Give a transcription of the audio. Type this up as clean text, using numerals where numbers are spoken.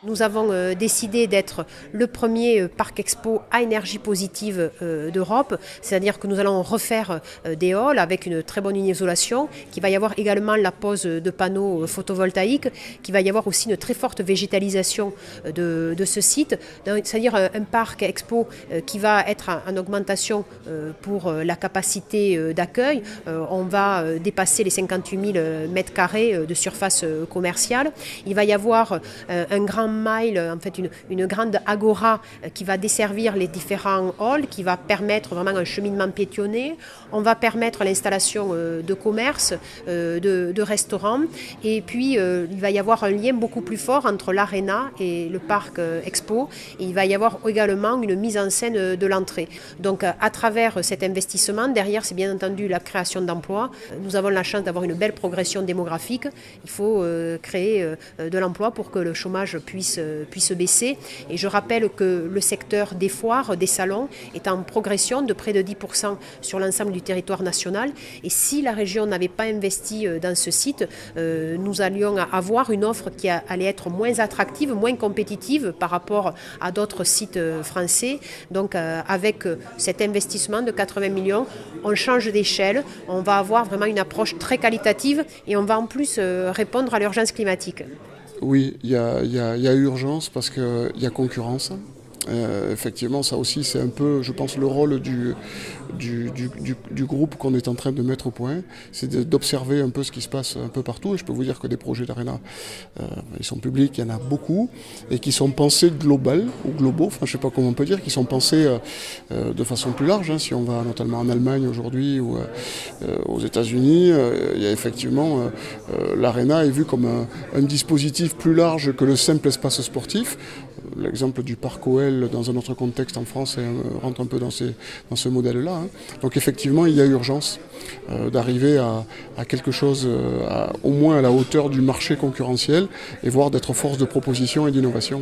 Nous avons décidé d'être le premier parc expo à énergie positive d'Europe, c'est-à-dire que nous allons refaire des halls avec une très bonne isolation, qu'il va y avoir également la pose de panneaux photovoltaïques, qu'il va y avoir aussi une très forte végétalisation de ce site, c'est-à-dire un parc expo qui va être en augmentation pour la capacité d'accueil. On va dépasser les 58 000 mètres carrés de surface commerciale. Il va y avoir un grand mile, en fait une grande agora qui va desservir les différents halls, qui va permettre vraiment un cheminement piétonné. On va permettre l'installation de commerces, de restaurants. Et puis il va y avoir un lien beaucoup plus fort entre l'aréna et le parc expo. Et il va y avoir également une mise en scène de l'entrée. Donc à travers cet investissement, derrière c'est bien entendu la création d'emplois. Nous avons la chance d'avoir une belle progression démographique. Il faut créer de l'emploi pour que le chômage puisse baisser. Et je rappelle que le secteur des foires, des salons, est en progression de près de 10% sur l'ensemble du territoire national. Et si la région n'avait pas investi dans ce site, nous allions avoir une offre qui allait être moins attractive, moins compétitive par rapport à d'autres sites français. Donc avec cet investissement de 80 millions, on change d'échelle, on va avoir vraiment une approche très qualitative et on va en plus répondre à l'urgence climatique. Oui, il y a urgence parce qu'il y a concurrence. Effectivement, ça aussi, c'est un peu, je pense, le rôle du groupe qu'on est en train de mettre au point. C'est d'observer un peu ce qui se passe un peu partout. Et je peux vous dire que des projets d'Arena, ils sont publics, il y en a beaucoup, et qui sont pensés global ou globaux, enfin, je ne sais pas comment on peut dire, qui sont pensés de façon plus large. Si on va notamment en Allemagne aujourd'hui ou aux États-Unis, il y a effectivement l'Arena est vu comme un dispositif plus large que le simple espace sportif. L'exemple du parc OL dans un autre contexte en France rentre un peu dans ce modèle-là. Donc effectivement, il y a urgence d'arriver à quelque chose au moins à la hauteur du marché concurrentiel et voire d'être force de proposition et d'innovation.